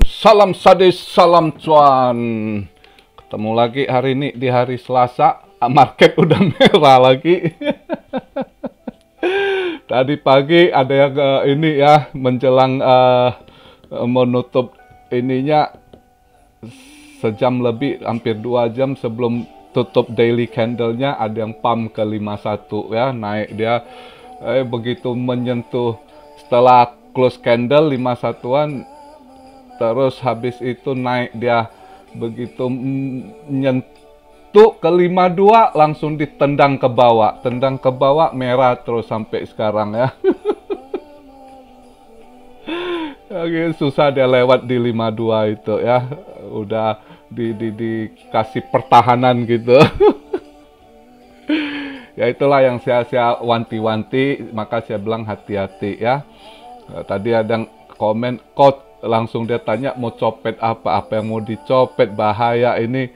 Salam sadis, salam cuan. Ketemu lagi hari ini di hari Selasa. Market udah merah lagi. Tadi pagi ada yang ini ya menjelang menutup ininya sejam lebih, hampir 2 jam sebelum tutup daily candle-nya ada yang pump ke 51 ya, naik dia begitu menyentuh setelah close candle 51-an, terus habis itu naik dia begitu menyentuh ke 52 langsung ditendang ke bawah, merah terus sampai sekarang ya. Oke, susah dia lewat di 52 itu ya, udah dikasih pertahanan gitu. Ya itulah yang saya wanti-wanti, maka saya bilang hati-hati ya. Tadi ada yang komen, kok langsung dia tanya mau copet apa yang mau dicopet, bahaya ini.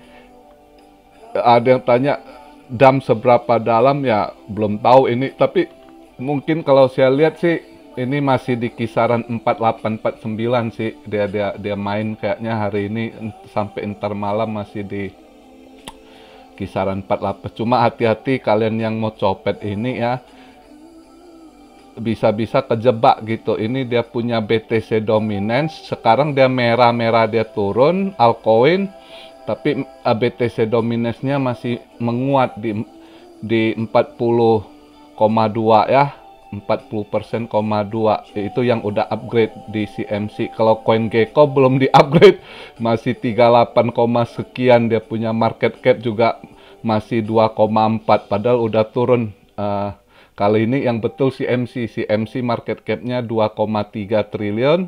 Ada yang tanya dam seberapa dalam, ya belum tahu ini, tapi mungkin kalau saya lihat sih ini masih di kisaran 48-49 sih, dia main kayaknya hari ini sampai ntar malam masih di kisaran 48. Cuma hati-hati kalian yang mau copet ini ya, bisa-bisa kejebak gitu. Ini dia punya BTC dominance, sekarang dia merah-merah, dia turun altcoin, tapi BTC dominance-nya masih menguat di 40,2 ya, 40%,2. Itu yang udah upgrade di CMC. Kalau CoinGecko belum di upgrade, masih 38, sekian. Dia punya market cap juga masih 2,4, padahal udah turun. Kali ini yang betul CMC market cap-nya 2,3 triliun.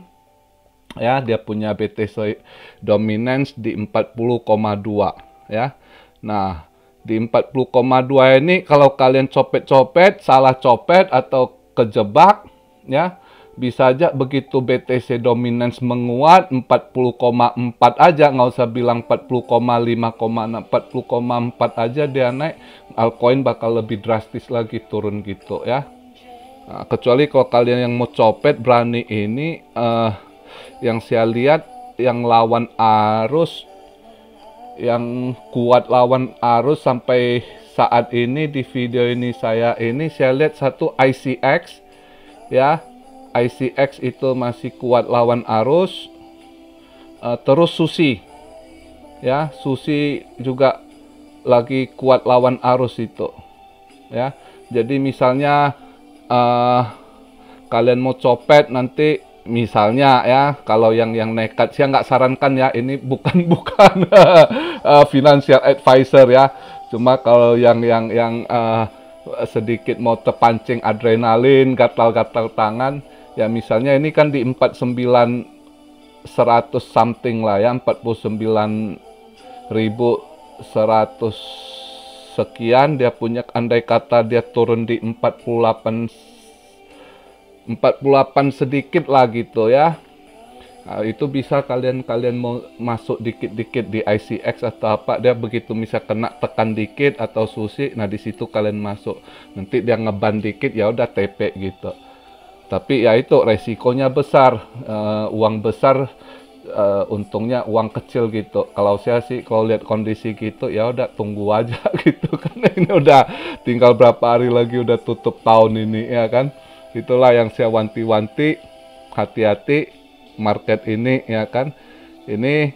Ya, dia punya BTC dominance di 40,2 ya. Nah, di 40,2 ini kalau kalian copet-copet, salah copet atau kejebak ya, bisa aja begitu BTC dominance menguat 40,4 aja, nggak usah bilang 40,5,6, 40,4 aja dia naik, altcoin bakal lebih drastis lagi turun gitu ya. Nah, kecuali kalau kalian yang mau copet berani ini, yang saya lihat yang lawan arus, yang kuat lawan arus sampai saat ini di video ini saya lihat satu ICX ya. ICX itu masih kuat lawan arus, terus Susi ya, Susi juga lagi kuat lawan arus itu ya. Jadi misalnya kalian mau copet nanti, misalnya ya, kalau yang nekat, saya nggak sarankan ya, ini bukan financial advisor ya. Cuma kalau yang sedikit mau terpancing adrenalin, gatal-gatal tangan ya, misalnya ini kan di 49.100 something lah ya, 49.100 sekian dia punya, andai kata dia turun di 48 sedikit lah gitu ya. Nah, itu bisa kalian mau masuk dikit-dikit di ICX atau apa, dia begitu bisa kena tekan dikit atau Susi, nah di situ kalian masuk. Nanti dia ngeban dikit ya udah TP gitu. Tapi ya itu resikonya besar, uang besar, untungnya uang kecil gitu. Kalau saya sih kalau lihat kondisi gitu ya udah tunggu aja gitu, karena ini udah tinggal berapa hari lagi udah tutup tahun ini ya kan. Itulah yang saya wanti-wanti, hati-hati market ini ya kan. Ini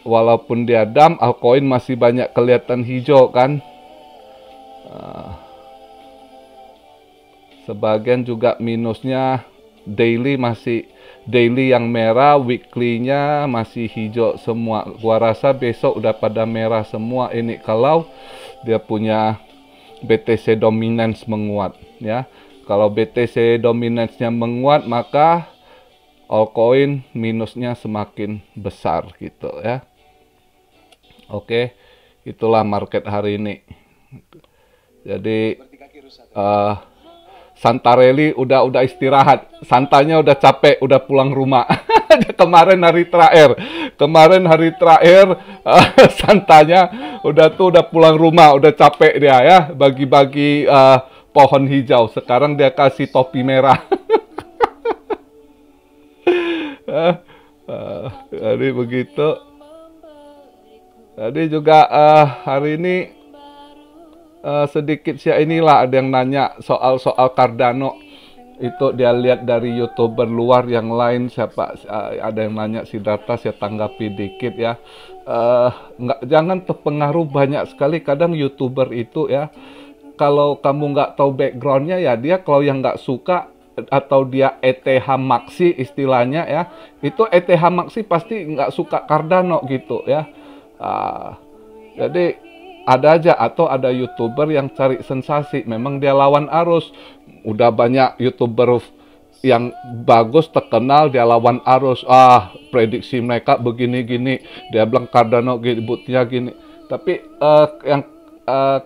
walaupun dia dump, altcoin masih banyak kelihatan hijau kan. Sebagian juga minusnya, daily yang merah, weekly-nya masih hijau semua. Gua rasa besok udah pada merah semua ini kalau dia punya BTC dominance menguat ya. Kalau BTC dominance-nya menguat, maka altcoin minusnya semakin besar gitu ya. Oke, itulah market hari ini. Jadi Santarelli udah istirahat, Santanya udah capek, udah pulang rumah. Kemarin hari terakhir Santanya udah pulang rumah, udah capek dia ya, bagi-bagi pohon hijau. Sekarang dia kasih topi merah. Jadi begitu. Jadi juga hari ini sedikit sih inilah ada yang nanya soal Cardano. Itu dia lihat dari YouTuber luar yang lain, siapa ada yang nanya si data, saya tanggapi dikit ya. Jangan terpengaruh banyak sekali, kadang YouTuber itu ya, kalau kamu nggak tahu backgroundnya ya, dia kalau yang nggak suka atau dia ETH Maxi istilahnya ya, itu ETH Maxi pasti nggak suka Cardano gitu ya. Jadi ada aja, atau ada YouTuber yang cari sensasi, memang dia lawan arus. Udah banyak YouTuber yang bagus terkenal, dia lawan arus, prediksi mereka begini-gini, dia bilang Cardano buktinya gini. Tapi yang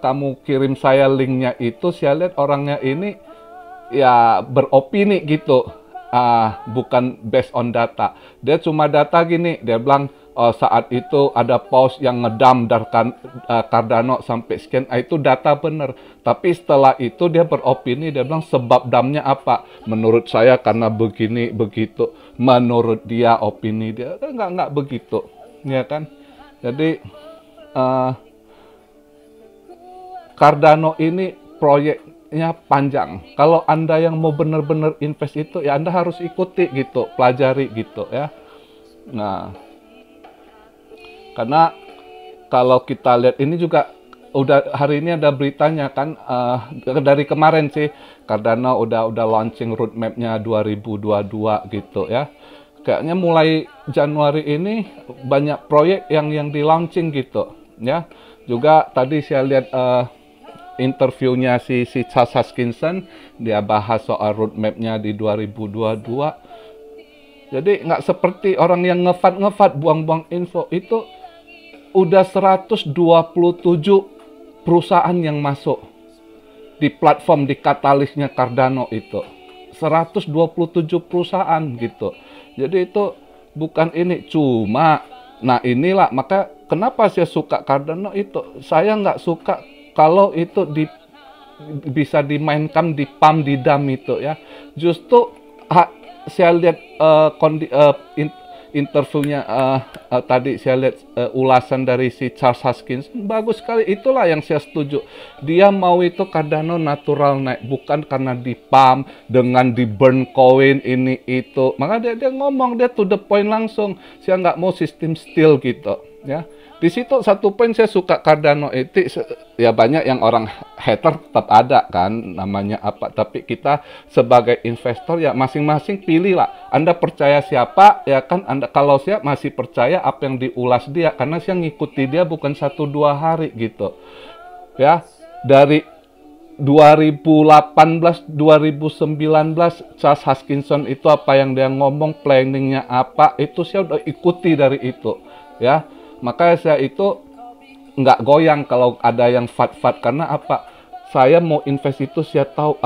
kamu kirim saya linknya itu, saya lihat orangnya ini ya beropini gitu, bukan based on data. Dia cuma data gini, dia bilang saat itu ada pause yang ngedam dari Cardano sampai sekian, itu data bener. Tapi setelah itu dia beropini, dia bilang sebab damnya apa? Menurut saya karena begini begitu. Menurut dia, opini dia nggak begitu, ya kan? Jadi Cardano ini proyeknya panjang. Kalau Anda yang mau benar-benar invest itu, ya Anda harus ikuti gitu, pelajari gitu ya. Nah, karena kalau kita lihat ini juga udah hari ini ada beritanya kan, dari kemarin sih Cardano udah launching roadmap-nya 2022 gitu ya. Kayaknya mulai Januari ini banyak proyek yang di launching gitu ya. Juga tadi saya lihat interviewnya si Charles Hoskinson, dia bahas soal roadmap-nya di 2022. Jadi nggak seperti orang yang ngefat buang-buang info. Itu udah 127 perusahaan yang masuk di platform, di katalisnya Cardano itu. 127 perusahaan gitu. Jadi itu bukan ini, cuma, nah inilah, maka kenapa saya suka Cardano itu. Saya nggak suka kalau itu bisa dimainkan di pump, di dam itu ya. Justru saya lihat interviewnya tadi, saya lihat ulasan dari si Charles Hoskinson, bagus sekali. Itulah yang saya setuju. Dia mau itu Cardano natural naik, bukan karena di pump dengan di burn coin ini itu. Maka dia ngomong, dia to the point langsung. Saya nggak mau sistem steal gitu ya. Di situ satu poin saya suka Cardano itu, ya banyak yang orang hater tetap ada kan, namanya apa. Tapi kita sebagai investor ya masing-masing pilih lah. Anda percaya siapa ya kan? Anda kalau saya masih percaya apa yang diulas dia, karena saya ngikuti dia bukan 1-2 hari gitu. Ya, dari 2018, 2019 Charles Hoskinson itu apa yang dia ngomong, planningnya apa, itu saya udah ikuti dari itu ya. Makanya saya itu nggak goyang kalau ada yang fat-fat, karena apa? Saya mau invest itu saya tahu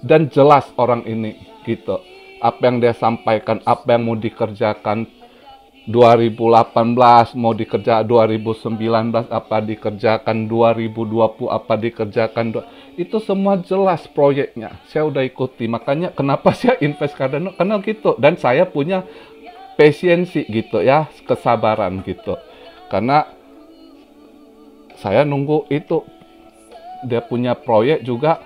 dan jelas orang ini gitu. Apa yang dia sampaikan, apa yang mau dikerjakan 2018, mau dikerja 2019, apa dikerjakan 2020, apa dikerjakan itu semua jelas proyeknya. Saya udah ikuti. Makanya kenapa saya invest Cardano, karena gitu. Dan saya punya pasiensi gitu ya, kesabaran gitu. Karena saya nunggu itu, dia punya proyek juga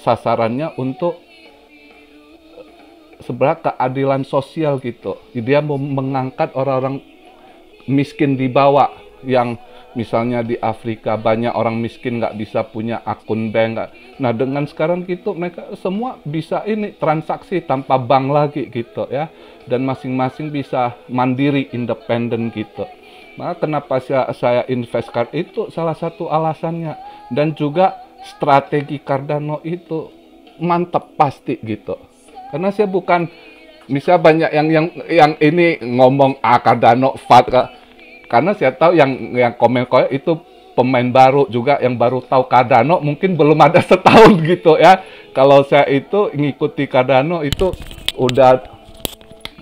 sasarannya untuk sebenarnya keadilan sosial gitu. Dia mau mengangkat orang-orang miskin di bawah, yang misalnya di Afrika banyak orang miskin nggak bisa punya akun bank. Nah dengan sekarang gitu mereka semua bisa ini transaksi tanpa bank lagi gitu ya, dan masing-masing bisa mandiri, independen gitu. Maka kenapa saya invest Cardano itu salah satu alasannya. Dan juga strategi Cardano itu mantap pasti gitu. Karena saya bukan, misalnya banyak yang ini ngomong Cardano fat, karena saya tahu yang komen itu pemain baru juga, yang baru tahu Cardano mungkin belum ada setahun gitu ya. Kalau saya itu ngikuti Cardano itu udah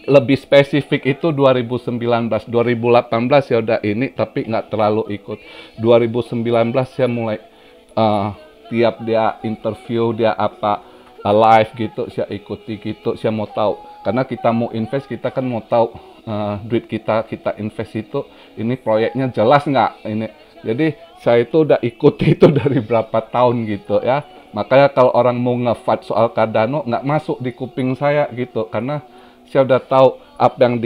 lebih spesifik itu 2019, 2018 ya udah ini, tapi nggak terlalu ikut. 2019 saya mulai tiap dia interview, dia apa, live gitu, saya ikuti gitu, saya mau tahu. Karena kita mau invest, kita kan mau tahu duit kita invest itu, ini proyeknya jelas nggak ini. Jadi saya itu udah ikuti itu dari berapa tahun gitu ya. Makanya kalau orang mau nge-fight soal Cardano nggak masuk di kuping saya gitu, karena saya udah tahu apa yang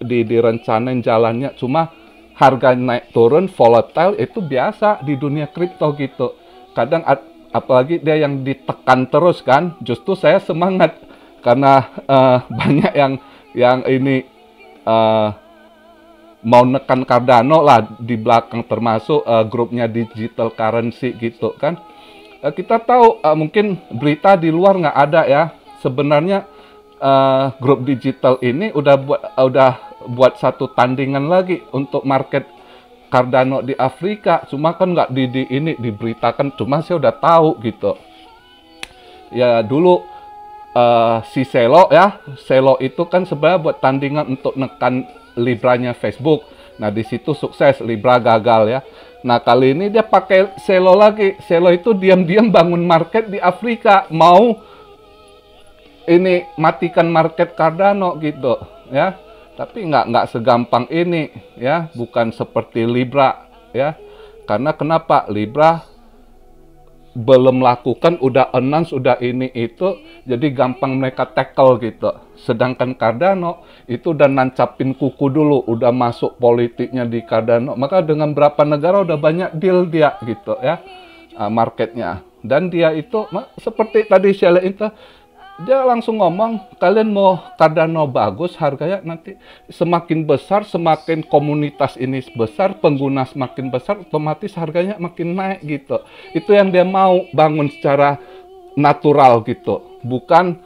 direncanain jalannya. Cuma harga naik turun volatile itu biasa di dunia kripto gitu. Kadang apalagi dia yang ditekan terus kan, justru saya semangat karena banyak yang ini mau nekan Cardano lah di belakang, termasuk grupnya digital currency gitu kan. Kita tahu mungkin berita di luar nggak ada ya, sebenarnya grup digital ini udah buat satu tandingan lagi untuk market Cardano di Afrika, cuma kan nggak ini diberitakan, cuma saya udah tahu gitu. Ya dulu si Celo itu kan sebenarnya buat tandingan untuk nekan Libranya Facebook. Nah di situ sukses, Libra gagal ya. Nah kali ini dia pakai Celo lagi. Celo itu diam-diam bangun market di Afrika, mau ini matikan market Cardano gitu ya. Tapi nggak segampang ini ya, bukan seperti Libra ya. Karena kenapa? Libra belum lakukan, udah announce, udah ini itu, jadi gampang mereka tackle gitu. Sedangkan Cardano itu udah nancapin kuku dulu, udah masuk politiknya di Cardano. Maka dengan berapa negara udah banyak deal dia gitu ya, marketnya. Dan dia itu seperti tadi saya lihat itu, dia langsung ngomong, kalian mau Cardano bagus, harganya nanti semakin besar, semakin komunitas ini besar, pengguna semakin besar, otomatis harganya makin naik gitu. Itu yang dia mau bangun secara natural gitu. Bukan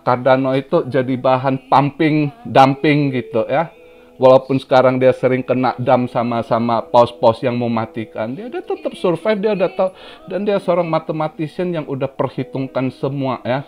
Cardano itu jadi bahan pumping, dumping gitu ya. Walaupun sekarang dia sering kena dump sama paus-paus yang mematikan, dia tetap survive, dia udah tahu. Dan dia seorang mathematician yang udah perhitungkan semua ya.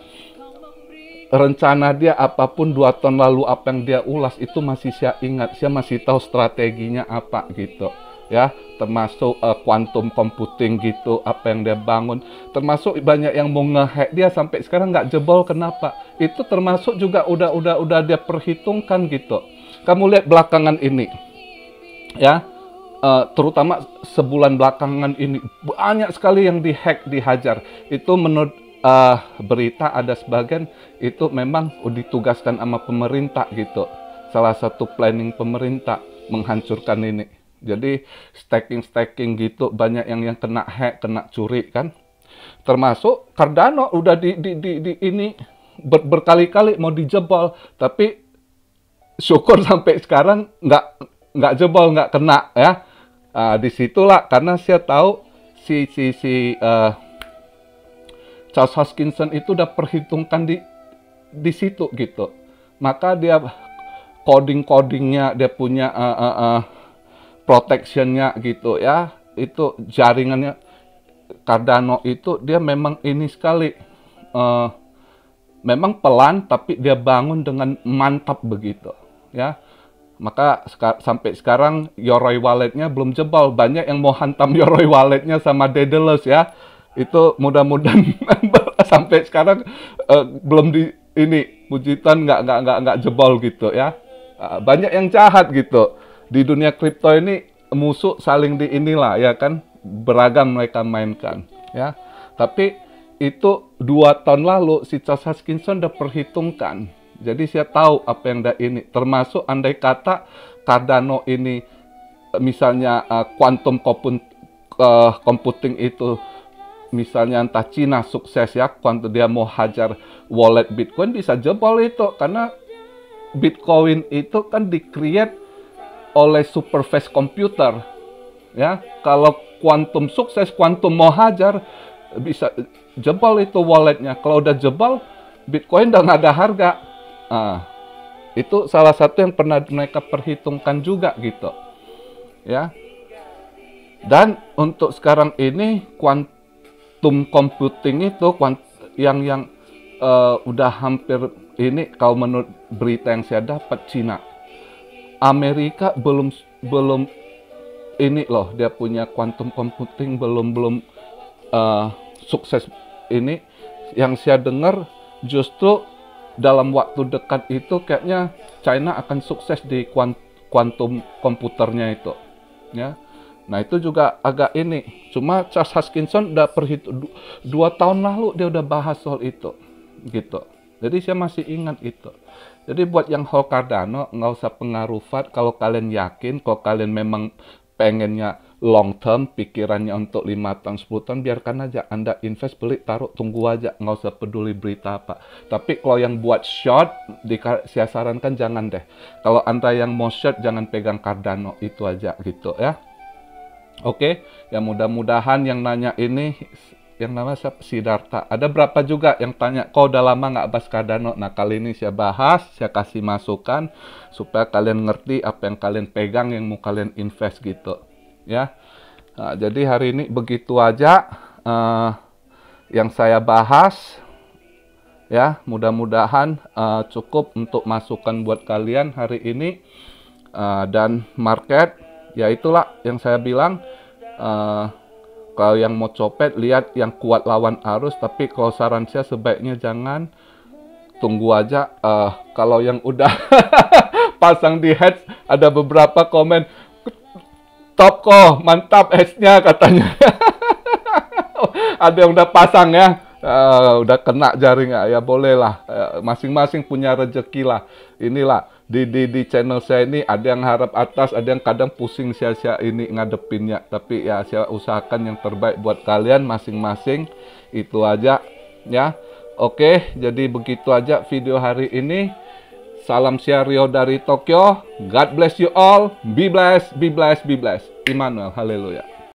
Rencana dia apapun 2 tahun lalu, apa yang dia ulas itu masih saya ingat, saya masih tahu strateginya apa gitu ya, termasuk quantum computing gitu, apa yang dia bangun, termasuk banyak yang mau nge-hack dia sampai sekarang nggak jebol. Kenapa? Itu termasuk juga udah dia perhitungkan gitu. Kamu lihat belakangan ini ya, terutama sebulan belakangan ini banyak sekali yang dihack, dihajar. Itu menurut berita ada sebagian itu memang ditugaskan sama pemerintah gitu. Salah satu planning pemerintah menghancurkan ini. Jadi staking gitu, banyak yang kena hack, kena curi kan. Termasuk Cardano udah di ini berkali-kali mau dijebol, tapi syukur sampai sekarang nggak jebol, nggak kena ya. Disitulah karena saya tahu si Charles Hoskinson itu udah perhitungkan di situ gitu. Maka dia codingnya, dia punya protectionnya gitu ya. Itu jaringannya Cardano itu dia memang ini sekali. Memang pelan tapi dia bangun dengan mantap begitu ya. Maka sampai sekarang Yoroi walletnya belum jebol. Banyak yang mau hantam Yoroi walletnya sama Daedalus ya. Itu mudah-mudahan sampai sekarang belum ini puji Tuhan nggak jebol gitu ya. Banyak yang jahat gitu di dunia kripto ini, musuh saling di inilah ya kan, beragam mereka mainkan ya. Tapi itu 2 tahun lalu si Charles Hoskinson udah perhitungkan, jadi saya tahu apa yang ada ini, termasuk andai kata Cardano ini misalnya quantum computing itu misalnya entah Cina sukses ya, waktu dia mau hajar wallet Bitcoin bisa jebol itu, karena Bitcoin itu kan di-create oleh super fast computer ya. Kalau quantum sukses, quantum mau hajar, bisa jebol itu walletnya. Kalau udah jebol, Bitcoin udah nggak ada harga. Itu salah satu yang pernah mereka perhitungkan juga gitu ya. Dan untuk sekarang ini quantum computing itu yang udah hampir ini, kalau menurut berita yang saya dapat, Cina, Amerika belum ini loh, dia punya quantum computing belum sukses ini. yang saya dengar justru dalam waktu dekat itu kayaknya China akan sukses di kuantum komputernya itu, ya. Nah itu juga agak ini. Cuma Charles Hoskinson udah 2 tahun lalu dia udah bahas soal itu, gitu. Jadi saya masih ingat itu. Jadi buat yang hold Cardano nggak usah pengaruh FUD. Kalau kalian yakin, kalau kalian memang pengennya long term, pikirannya untuk 5 tahun, 10 tahun, biarkan aja. Anda invest, beli, taruh, tunggu aja. Nggak usah peduli berita apa. Tapi kalau yang buat short, saya sarankan jangan deh. Kalau Anda yang mau short, jangan pegang Cardano. Itu aja gitu ya. Oke, ya mudah-mudahan yang nanya ini, yang nama siapa? Siddhartha. Ada berapa juga yang tanya, kok udah lama nggak bahas Cardano? Nah, kali ini saya bahas, saya kasih masukan, supaya kalian ngerti apa yang kalian pegang, yang mau kalian invest gitu. Ya, nah, jadi hari ini begitu aja yang saya bahas. Ya, mudah-mudahan cukup untuk masukan buat kalian hari ini. Dan market, ya itulah yang saya bilang, kalau yang mau copet, lihat yang kuat lawan arus. Tapi kalau saran saya sebaiknya jangan, tunggu aja. Kalau yang udah pasang di hedge, ada beberapa komen, top kok, mantap hedge-nya katanya. Ada yang udah pasang ya, udah kena jaring ya, bolehlah. Masing-masing punya rezeki lah. Inilah di channel saya ini ada yang harap atas, ada yang kadang pusing saya ini ngadepinnya. Tapi ya saya usahakan yang terbaik buat kalian masing-masing. Itu aja ya. Oke, jadi begitu aja video hari ini. Salam Rio dari Tokyo. God bless you all. Be blessed, be blessed, be blessed. Immanuel, haleluya.